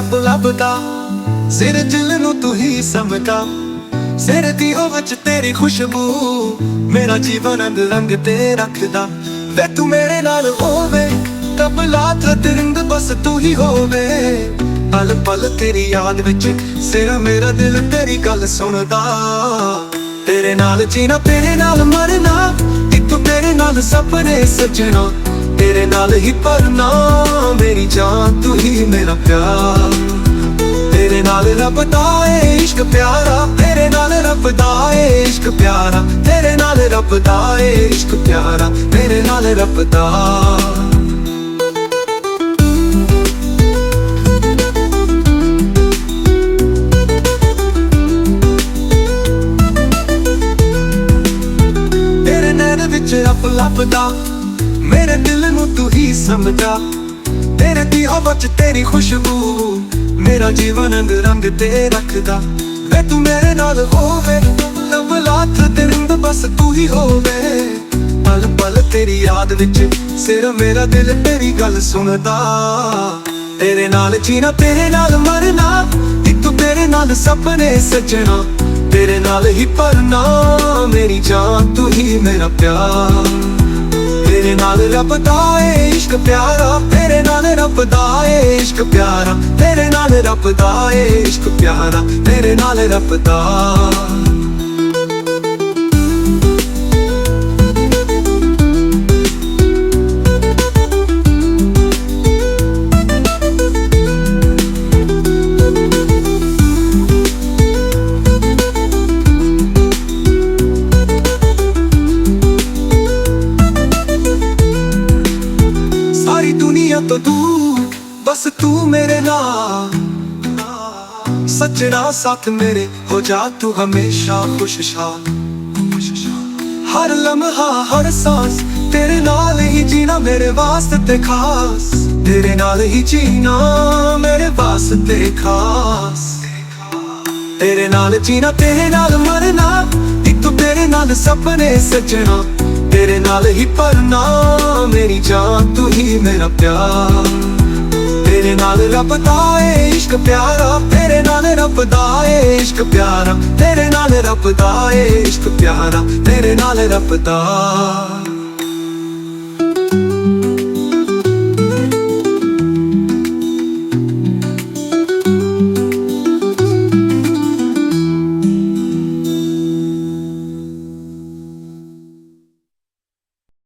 ਰੱਬ ਲੱਭਦਾ, ਸਿਰ ਦਿਲ ਨੂੰ ਤੂੰ ਹੀ ਸਮਝਦਾ। ਸਿਰ ਦੀ ਹਵਾ ਚ ਤੇਰੀ ਖੁਸ਼ਬੂ ਮੇਰਾ ਜੀਵਨ ਰੰਗ ਤੇ ਰੱਖਦਾ। ਵੇ ਤੂੰ ਮੇਰੇ ਨਾਲ ਹੋਵੇ ਕਬਲਾ ਤਰਿੰਦ ਬਸ ਤੂੰ ਹੀ ਹੋਵੇ। ਪਲ ਪਲ ਤੇਰੀ ਯਾਦ ਵਿੱਚ ਸਿਰ ਮੇਰਾ ਦਿਲ ਤੇਰੀ ਗੱਲ ਸੁਣਦਾ। ਤੇਰੇ ਨਾਲ ਜੀਣਾ ਤੇਰੇ ਨਾਲ ਮਰਨਾ, ਤੂੰ ਤੇਰੇ ਨਾਲ ਸੁਪਨੇ ਸਜਣਾ। ਤੇਰੇ ਨਾਲ ਹੀ ਪਰਨਾ ਮੇਰੀ ਜਾਨ ਤੂੰ ਹੀ ਮੇਰਾ ਪਿਆਰ। ਤੇਰੇ ਨਾਲ ਰੱਬ ਦਾ ਏ ਇਸ਼ਕ ਪਿਆਰਾ, ਤੇਰੇ ਨਾਲ ਰੱਬ ਦਾ ਏ ਇਸ਼ਕ ਪਿਆਰਾ। ਤੇਰੇ ਨਾਲ ਰੱਬ ਦਾ ਏ ਇਸ਼ਕ ਪਿਆਰਾ, ਤੇਰੇ ਨਾਲ ਰੱਬ ਦਾ। ਤੇਰੇ ਨੈਣ ਵਿੱਚ ਰੱਬ ਲੱਭਦਾ, ਮੇਰੇ ਦਿਲ ਨੂੰ ਤੂੰ ਹੀ ਸਮਝਦਾ। ਤੇਰੇ ਦੀ ਹਵਾ ਚ ਤੇਰੀ ਖੁਸ਼ਬੂ ਮੇਰਾ ਜੀਵਨ ਰੰਗ ਤੇ ਰੱਖਦਾ। ਵੇ ਤੂੰ ਮੇਰੇ ਨਾਲ ਹੋਵੇ ਲਵਲਾਤ ਤਰਿੰਦ ਬਸ ਤੂੰ ਹੀ ਹੋਵੇ। ਪਲ ਪਲ ਤੇਰੀ ਯਾਦ ਵਿੱਚ ਸਿਰ ਮੇਰਾ ਦਿਲ ਤੇਰੀ ਗੱਲ ਸੁਣਦਾ। ਤੇਰੇ ਨਾਲ ਜੀਣਾ ਤੇਰੇ ਨਾਲ ਮਰਨਾ, ਤੂੰ ਤੇਰੇ ਨਾਲ ਸੁਪਨੇ ਸਜਣਾ। ਤੇਰੇ ਨਾਲ ਹੀ ਪਰਨਾ ਮੇਰੀ ਜਾਨ ਤੂੰ ਹੀ ਮੇਰਾ ਪਿਆਰ। ਤੇਰੇ ਨਾਲ ਰੱਬ ਦਾ ਏ ਇਸ਼ਕ ਪਿਆਰਾ, ਤੇਰੇ ਨਾਲ ਰੱਬ ਦਾ ਏ ਇਸ਼ਕ ਪਿਆਰਾ। ਤੇਰੇ ਨਾਲ ਰੱਬ ਦਾ ਏ ਇਸ਼ਕ ਪਿਆਰਾ, ਤੇਰੇ ਨਾਲ ਰੱਬ ਦਾ। ਸਾਰੀ ਦੁਨੀਆ ਤੋਂ ਦੂਰ ਬਸ ਤੂੰ ਮੇਰੇ ਨਾਲ, ਸੱਜਣਾ ਸਾਥ ਮੇਰੇ ਹੋ ਜਾ ਤੂੰ ਹਮੇਸ਼ਾ ਖੁਸ਼ਹਾਲ। ਹਰ ਲਮਹਾ ਹਰ ਸਾਂਸ ਤੇਰੇ ਨਾਲ ਹੀ ਜੀਣਾ ਮੇਰੇ ਵਾਸਤੇ ਖਾਸ। ਤੇਰੇ ਨਾਲ ਹੀ ਜੀਣਾ ਮੇਰੇ ਵਾਸਤੇ ਖਾਸ। ਤੇਰੇ ਨਾਲ ਜੀਣਾ ਤੇਰੇ ਨਾਲ ਮਰਨਾ, ਤੂੰ ਤੇਰੇ ਨਾਲ ਸੁਪਨੇ ਸਜਣਾ। ਤੇਰੇ ਨਾਲ ਹੀ ਪਰਨਾ ਮੇਰੀ ਜਾਨ ਤੂੰ ਹੀ ਮੇਰਾ ਪਿਆਰ। ਤੇਰੇ ਨਾਲ ਰੱਬ ਦਾ ਏ ਇਸ਼ਕ ਪਿਆਰਾ, ਤੇਰੇ ਨਾਲ ਰੱਬ ਦਾ ਏ ਇਸ਼ਕ ਪਿਆਰਾ। ਤੇਰੇ ਨਾਲ ਰੱਬ ਦਾ ਏ ਇਸ਼ਕ ਪਿਆਰਾ, ਤੇਰੇ ਨਾਲ ਰੱਬ ਦਾ।